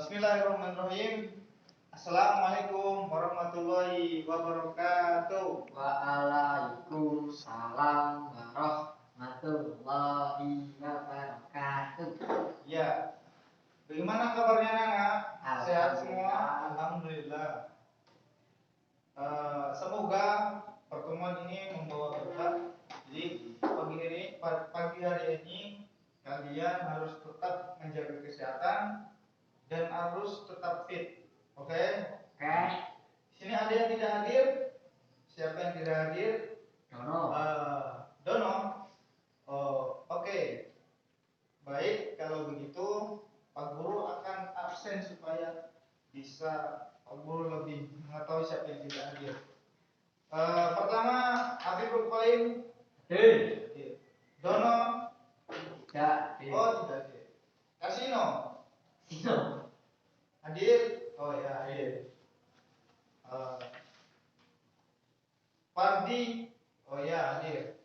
Bismillahirrahmanirrahim. Assalamualaikum warahmatullahi wabarakatuh. Waalaikumsalam warahmatullahi wabarakatuh. Ya, bagaimana kabarnya Nana? Sehat semua? Alhamdulillah. Alhamdulillah. Semoga pertemuan ini membawa berkah. Jadi pagi hari ini kalian harus tetap menjaga kesehatan dan harus tetap fit. Oke? Oke. Sini ada yang tidak hadir? Siapa yang tidak hadir? Dono. Dono. Oh, oke. Baik, kalau begitu Pak Guru akan absen supaya bisa Pak Guru lebih mengetahui siapa yang tidak hadir. Pertama, Habibul Qalim. Hadir. Dono. Tidak. Oh, tidak hadir. Kasino. Sino. Hadir? Oh ya, hadir. Fardi? Oh ya, hadir.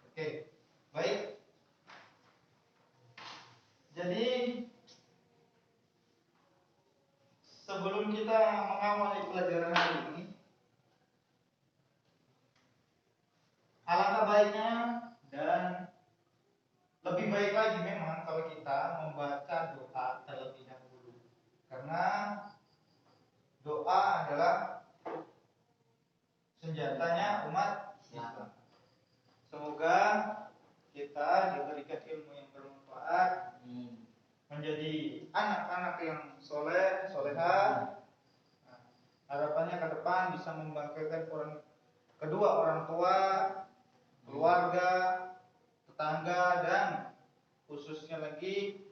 Oke, baik. Jadi sebelum kita mengawali pelajaran hari ini, alangkah baiknya dan lebih baik lagi memang kalau kita membaca doa terlebih dahulu, karena doa adalah senjatanya umat Islam. Semoga kita diberikan ilmu yang bermanfaat, menjadi anak-anak yang soleh, soleha. Harapannya ke depan bisa membanggakan kedua orang tua, keluarga, tetangga, dan khususnya lagi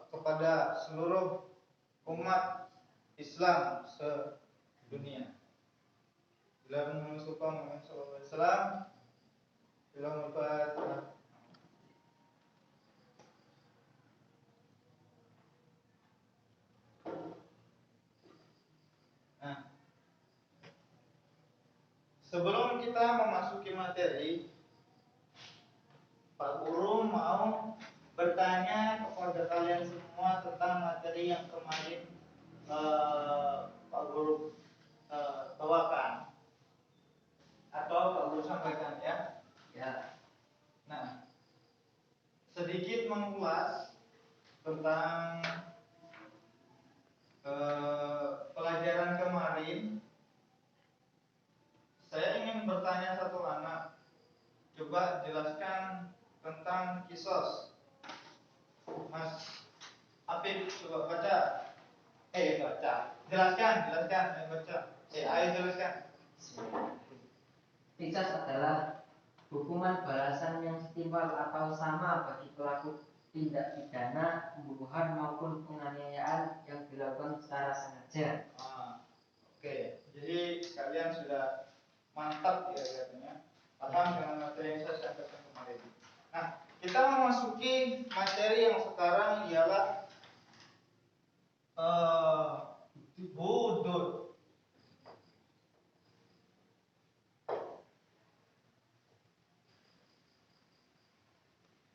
kepada seluruh umat Islam sedunia. Bila mengusulkan Muhammad sallallahu alaihi wasallam, bila Al-Fatihah. Nah, sebelum kita memasuki materi, Pak Guru mau bertanya kepada kalian semua tentang materi yang kemarin Pak Guru bawakan atau Pak Guru sampaikan ya. Ya. Nah, sedikit mengulas tentang pelajaran kemarin. Saya ingin bertanya satu anak, coba jelaskan tentang kisos. Mas Apip, coba baca. Baca. Jelaskan, ayo baca. Ayo jelaskan. Qisas adalah hukuman balasan yang setimpal atau sama bagi pelaku tindak pidana pembunuhan maupun penganiayaan yang dilakukan secara sengaja. Oke. Jadi kalian sudah mantap ya katanya, paham dengan materi yang saya sampaikan kemarin. Nah, kita memasuki materi yang sekarang ialah hudud.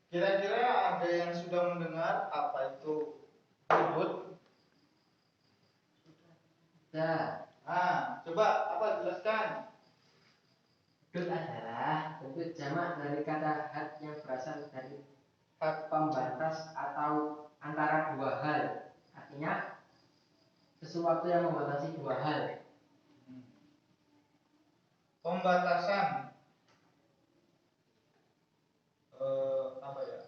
Kira-kira ada yang sudah mendengar apa itu hudud? Sudah. Coba apa jelaskan? Hudud adalah bentuk jamak dari kata had yang berasal dari had pembatas atau antara dua hal. Artinya sesuatu yang membatasi dua hal. Pembatasan. Apa ya?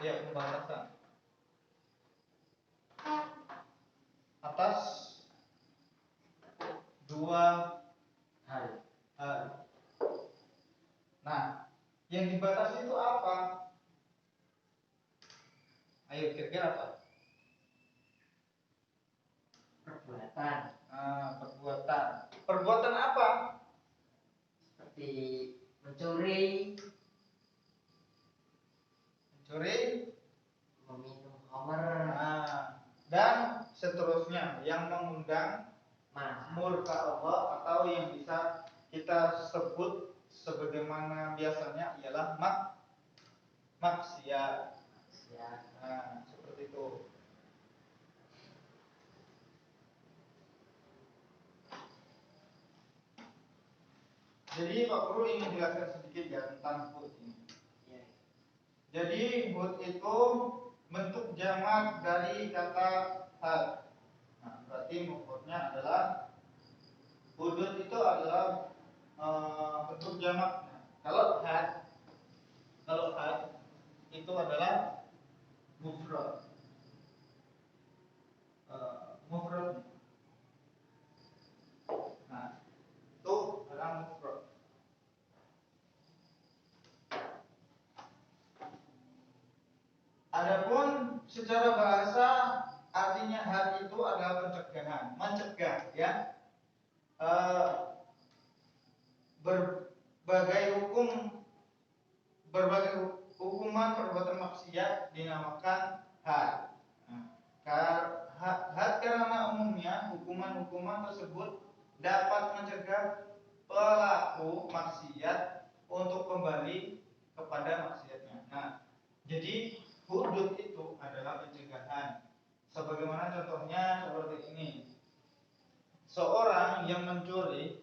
Ya, pembatasan. Atas dua hal. Nah, yang dibatasi itu apa? Ayo, kira-kira apa? Perbuatan. Perbuatan. Perbuatan apa? Seperti mencuri, meminum khamr, dan seterusnya yang mengundang murka Allah atau yang bisa kita sebut sebagaimana biasanya ialah maksiat. Seperti itu. Jadi Pak Guru ingin jelaskan sedikit ya tentang hud ini. Jadi hud itu bentuk jamak dari kata had. Berarti mufradnya adalah hudud itu adalah bentuk jamaknya. Kalau had itu adalah mufrad. Mufrad. Itu adalah mufrad. Adapun secara bahasa artinya had itu adalah pencegahan, mencegah ya. Berbagai hukuman perbuatan maksiat dinamakan had. Had karena umumnya hukuman-hukuman tersebut dapat mencegah pelaku maksiat untuk kembali kepada maksiatnya. Jadi hudud itu adalah pencegahan. Sebagaimana contohnya seperti ini. Seorang yang mencuri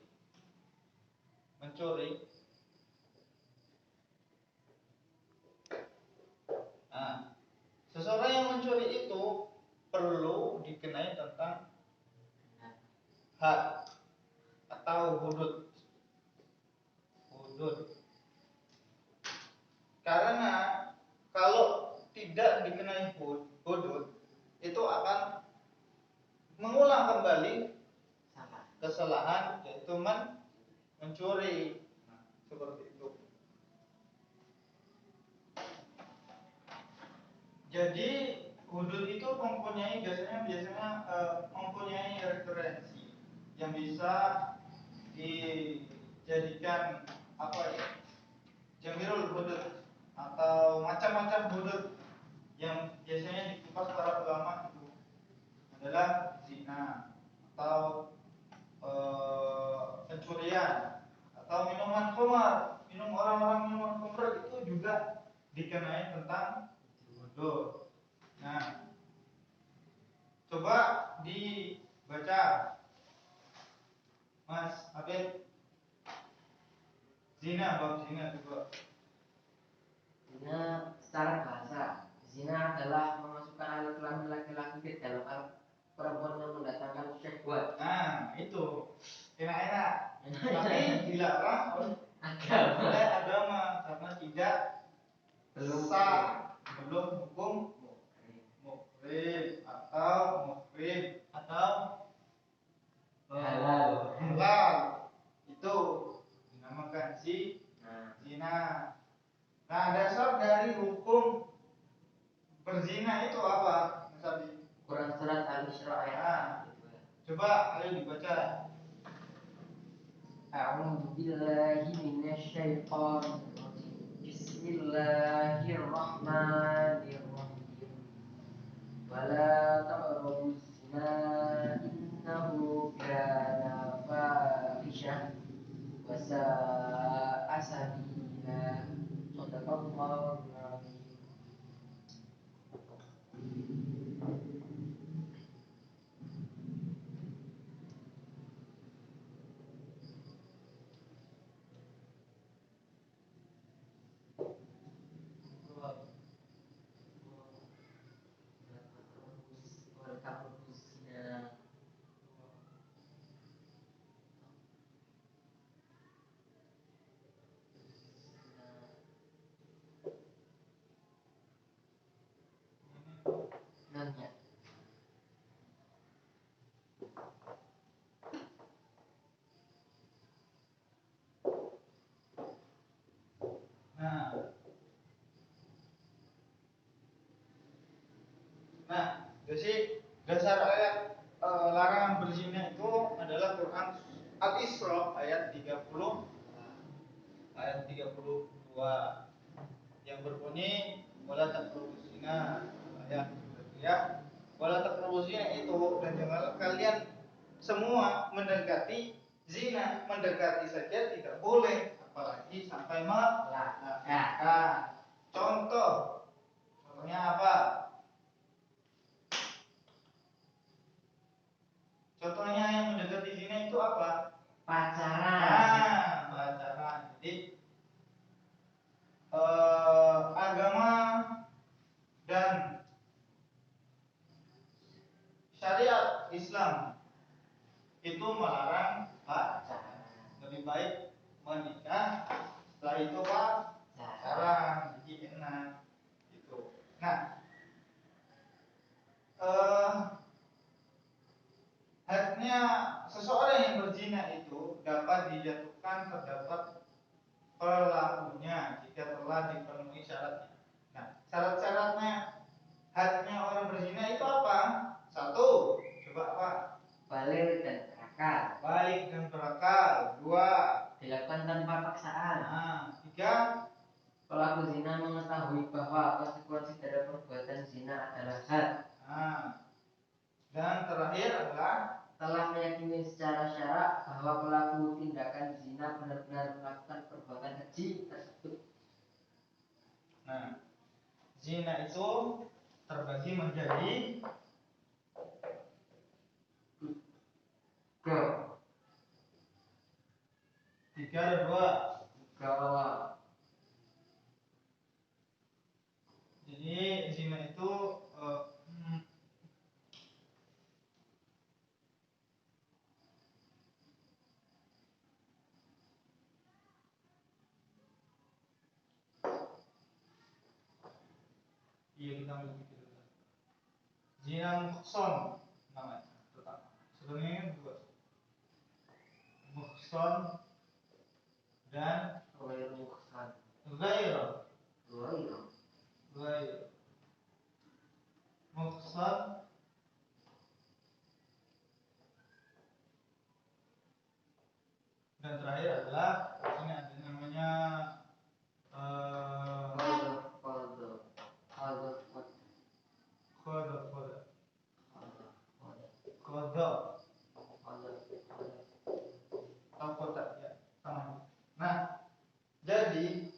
seseorang yang mencuri itu perlu dikenai tentang had atau hudud. Karena kalau tidak dikenai hudud itu akan mengulang kembali kesalahan, yaitu mencuri. Seperti itu. Jadi hudud itu biasanya mempunyai referensi yang bisa dijadikan jamirul hudud atau macam-macam hudud yang biasanya dikupas para ulama itu adalah zina atau pencurian atau minuman khamar. Orang-orang minuman khamar itu juga dikenai tentang hudud. Coba dibaca Mas Abed. Bab zina juga. Zina secara bahasa, zina adalah memasukkan alat kelamin laki-laki ke dalam perempuan yang mendatangkan syahwat. Itu enak-enak. Tapi dilarang oleh agama karena tidak sah, belum hukum muhrim atau halal. Itu dinamakan zina. Dasar dari hukum berzina itu apa? Quran surat Al-Isra ayat. Coba ayo dibaca. A'udzu billahi minasyaitonir rajim. Bismillahirrahmanirrahim. Wala taqrabuz zina innahu kana fahisyah wa sa'a sabila. Shadaqallahul azim. Wala taqrabuz zina. Nanya. Nah, jadi dasar ayat larangan berzina itu adalah Quran Al-Isra ayat 30 ayat 32 yang berbunyi wala taqrabuz zina, ayat ya wala taqrabuz zina itu, dan janganlah kalian semua mendekati zina. Mendekati saja tidak boleh, apalagi sampai melakukan. Contohnya apa? Contohnya yang mendekati zina itu apa? Pacaran. Pacaran. Jadi agama dan syariat Islam itu melarang pacaran. Lebih baik menikah, setelah itu pacaran, jadi enak gitu. Nah, hadnya seseorang yang berzina itu dapat dijatuhkan terdapat pelakunya jika telah dipenuhi syaratnya. Nah, syarat-syaratnya hadnya orang berzina itu apa? Satu, coba apa? Balik dan berakal. Baik dan berakal. Dua, Dilakukan tanpa paksaan. Tiga, pelaku zina mengetahui bahwa konsekuensi dari perbuatan zina adalah had. Dan terakhir adalah telah meyakini secara syarak bahwa pelaku tindakan zina benar-benar melakukan perbuatan keji tersebut. Nah, zina itu terbagi menjadi tiga dan dua. Jadi zina itu kita miliki dulu. Zina muhson namanya pertama. Sebenarnya dua. Muhson dan ghair. Muhson dan terakhir adalah ini ada namanya Nah, jadi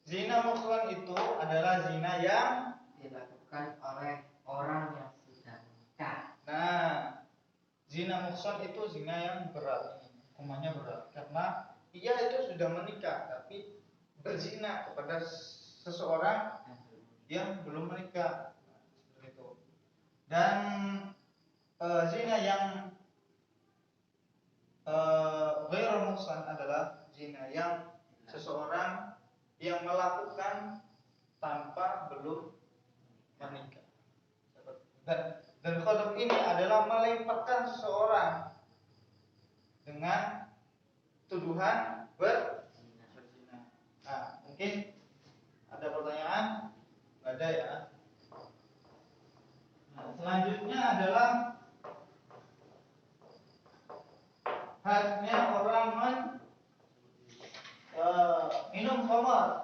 zina muhsan itu adalah zina yang dilakukan oleh orang yang sudah menikah. Nah, zina muhsan itu zina yang berat, hukumannya berat karena ia itu sudah menikah tapi berzina kepada seseorang yang belum menikah, seperti itu. Dan zina yang ghairu muhsan adalah zina yang seseorang yang melakukan tanpa belum menikah. Dan qadhaf ini adalah melemparkan seseorang dengan tuduhan berzina. Nah, mungkin ada pertanyaan? Nggak ada ya. Nah, selanjutnya adalah hadnya orang minum khamar.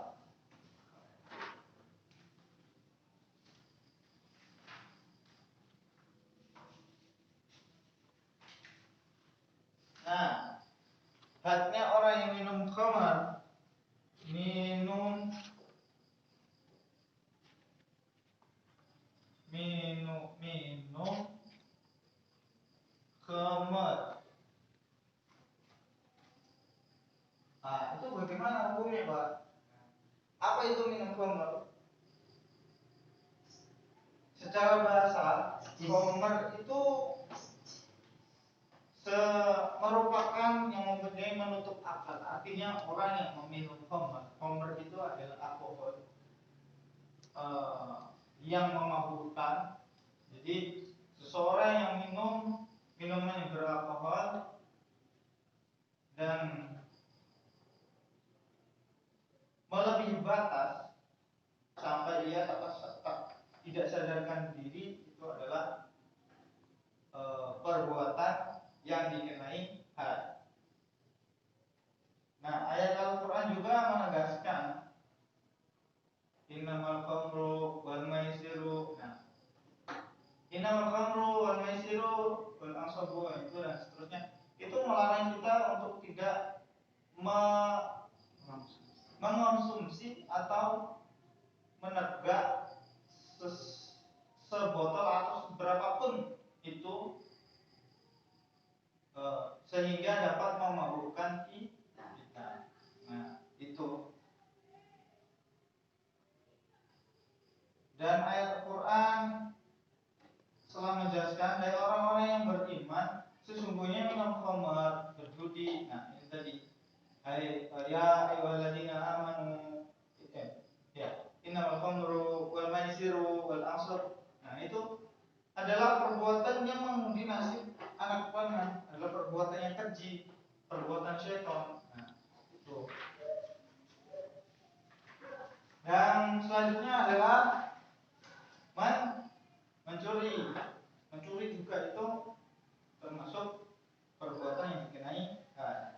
dengan khamr? Secara bahasa, khamr itu merupakan yang mempunyai menutup akal. Artinya orang yang meminum khamr. Khamr itu adalah alkohol yang memabukkan. Jadi seseorang yang minum minuman yang beralkohol dan melebihi batas sampai ia tidak sadarkan diri, itu adalah perbuatan yang dikenai had. Nah, ayat Al-Quran juga menegaskan innamal khamru wal maisiru. Nah, innamal khamru wal maisiru wal ansabu itu dan seterusnya, itu melarang kita untuk tidak mengonsumsi atau menegak sebotol atau seberapapun itu sehingga dapat memabukkan kita. Nah, itu. Dan ayat Al-Quran telah menjelaskan dari orang-orang yang beriman sesungguhnya minum khamr, berjudi. Nah, ini tadi. Ya ayyuhalladzina amanu, ya, innamal khamru wal maisiru wal ansab. Nah, itu adalah perbuatan yang mengundi nasib anak panah, adalah perbuatan yang keji, perbuatan syaitan. Nah, itu. Dan selanjutnya adalah mencuri. Mencuri juga itu termasuk perbuatan yang dikenai had.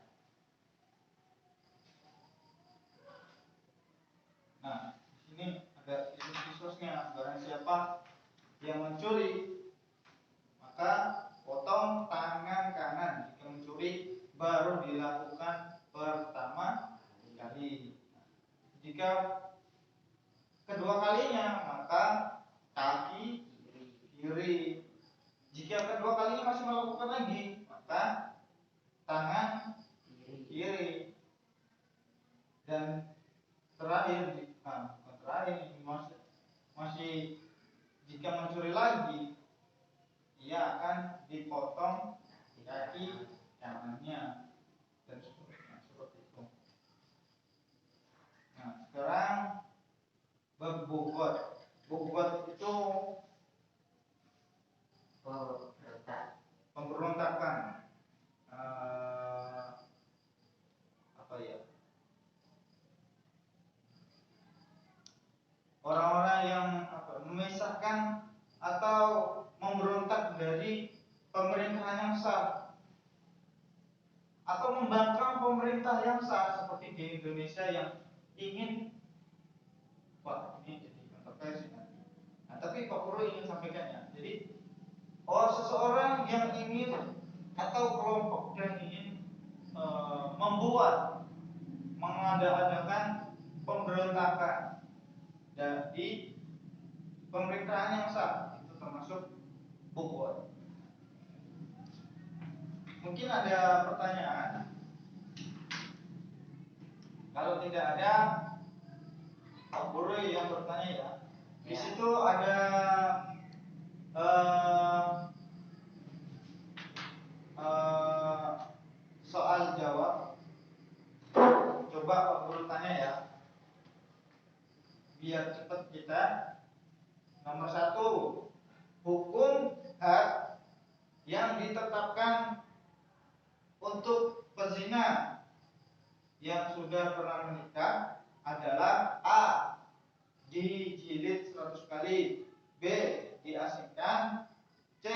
Nah, di sini ada khususnya, barang siapa yang mencuri maka potong tangan kanan jika mencuri baru dilakukan pertama kali. Jika kedua kalinya maka kaki kiri. Jika kedua kalinya masih melakukan lagi maka tangan kiri. Dan terakhir, masih jika mencuri lagi ia akan dipotong kaki kanannya dan seterusnya seperti itu. Nah, sekarang bebugot. Bugot itu pemberontakan. Apa ya? Orang-orang yang memisahkan atau memberontak dari pemerintahan yang sah atau membangkang pemerintah yang sah, seperti di Indonesia yang ingin, ini jadi kontroversi nanti. Nah, tapi Pak Guru ingin sampaikan ya. Jadi, seseorang yang ingin atau kelompok yang ingin mengada-adakan pemberontakan di pemerintahan yang sah, itu termasuk bugot. Mungkin ada pertanyaan. Kalau tidak ada, Pak Guru yang bertanya ya. Di situ ada soal jawab. Coba Pak Guru tanya ya, biar cepat kita. Nomor 1, hukum had yang ditetapkan untuk pezina yang sudah pernah menikah adalah A. dijilid 100 kali, B. diasingkan, C.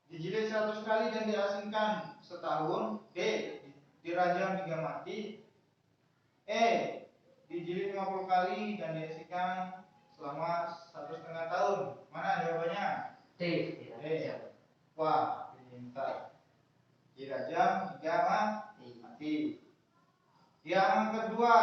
dijilid 100 kali dan diasingkan setahun, D. dirajam hingga mati, E. dijilid 50 kali dan diasingkan selama 1,5 tahun. Mana jawabannya? D. Wah, pintar. Dirajam hingga mati. Yang kedua,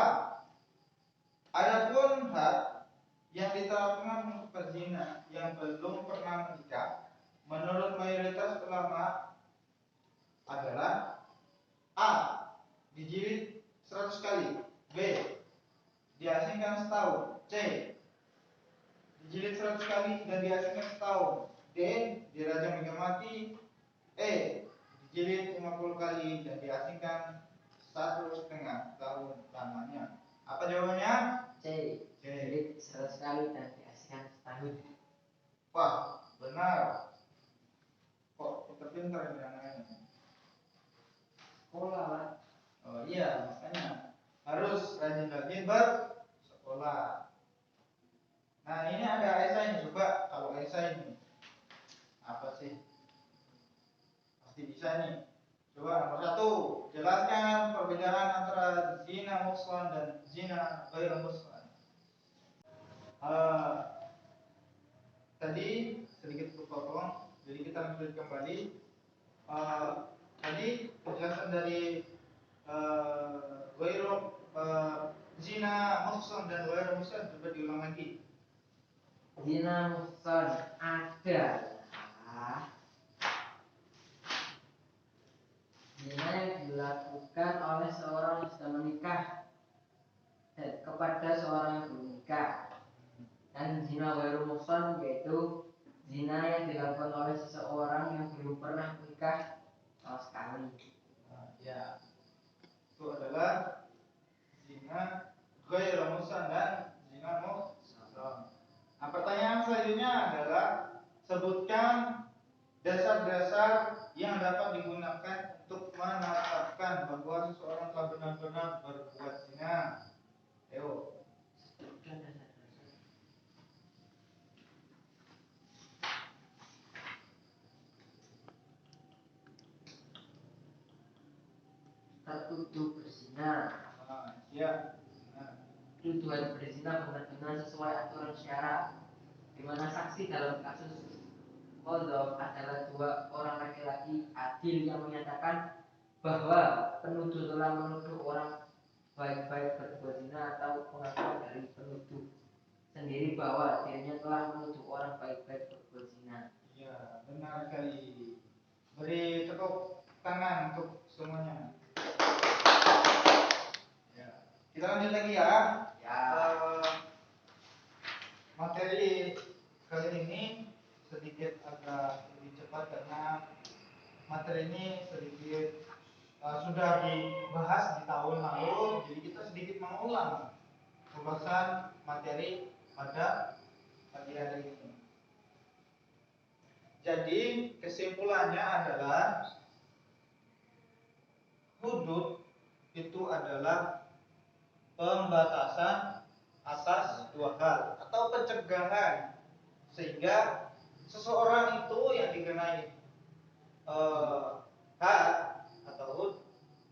adapun had yang diterapkan untuk pezina yang belum pernah menikah menurut mayoritas ulama adalah A. dijilid 100 kali, B. diasingkan setahun. C. Dijilid 100 kali dan diasingkan setahun. D. Dirajam hingga mati. E. Dijilid 50 kali dan diasingkan 1,5 tahun lamanya. Apa jawabannya? C. Dijilid 100 kali dan diasingkan setahun. Wah, benar. Kok pintar-pintar ini anak-anak? Sekolah lah. Oh iya, makanya harus rajin-rajin bersekolah. Nah ini ada esainya, coba kalau esai ini apa sih? Pasti bisa nih. Coba nomor 1, jelaskan perbedaan antara zina muhsan dan zina ghairu muhsan. Tadi sedikit terpotong, jadi kita lanjut kembali. Tadi penjelasan dari zina muhsan dan ghairu muhsan coba diulang lagi. Zina muhsan adalah zina yang dilakukan oleh seorang yang sudah menikah kepada seorang yang belum menikah. Dan zina ghairu muhsan yaitu zina yang dilakukan oleh seseorang yang belum pernah menikah sama sekali. Ya, itu adalah zina ghairu muhsan dan zina muhsan. Nah, pertanyaan selanjutnya adalah sebutkan dasar-dasar yang dapat digunakan untuk menetapkan bahwa seseorang telah benar-benar berbuat zina. Ayo. Tertuduh berzina. Ya. Tuduhan berzina benar-benar sesuai aturan syara, di mana saksi dalam kasus Qadhaf adalah 2 orang laki-laki adil yang menyatakan bahwa penuduh telah menuduh orang baik-baik berbuat zina, atau pengakuan dari penuduh sendiri bahwa dirinya telah menuduh orang baik-baik berbuat zina. Ya, benar sekali. Beri tepuk tangan untuk semuanya. Ya. Kita lanjut lagi ya. Materi kali ini sedikit agak lebih cepat karena materi ini sedikit sudah dibahas di tahun lalu, jadi kita sedikit mengulang pembahasan materi pada pagi hari ini. Jadi kesimpulannya adalah hudud itu adalah pembatasan atas 2 hal atau pencegahan sehingga seseorang itu yang dikenai had atau hud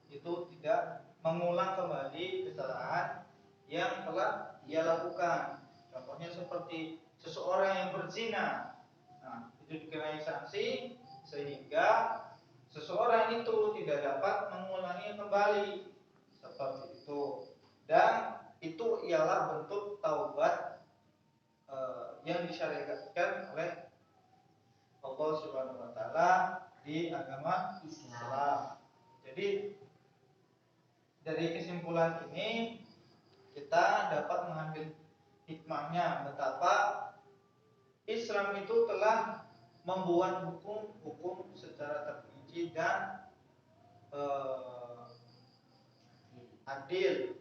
itu tidak mengulang kembali kesalahan yang telah ia lakukan. Contohnya seperti seseorang yang berzina, nah, itu dikenai sanksi sehingga seseorang itu tidak dapat mengulangi kembali seperti itu. Dan itu ialah bentuk taubat yang disyariatkan oleh Allah Subhanahu wa taala di agama Islam. Jadi dari kesimpulan ini kita dapat mengambil hikmahnya betapa Islam itu telah membuat hukum-hukum secara terperinci dan adil.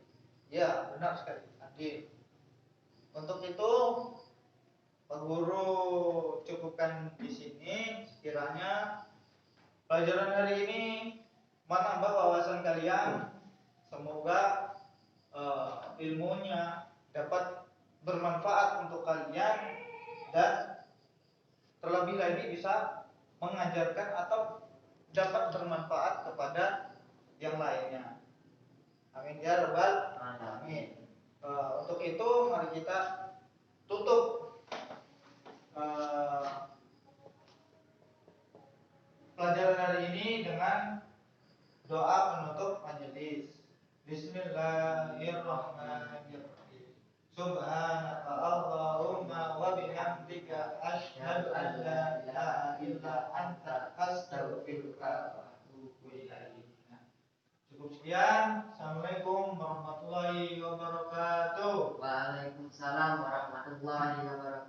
Ya, benar sekali, adil. Untuk itu Pak Guru cukupkan di sini. Sekiranya pelajaran hari ini menambah wawasan kalian. Semoga ilmunya dapat bermanfaat untuk kalian dan terlebih lagi bisa mengajarkan atau dapat bermanfaat kepada yang lainnya. Amin ya rabbal alamin. Untuk itu mari kita tutup pelajaran hari ini dengan doa penutup majelis. Bismillahirrahmanirrahim. Subhanaka Allahumma wa bihamdika asyhadu an la ilaha illa anta astaghfiruka wa atubu ilaik. Cukup sekian. Assalamualaikum warahmatullahi wabarakatuh. Waalaikumsalam warahmatullahi wabarakatuh.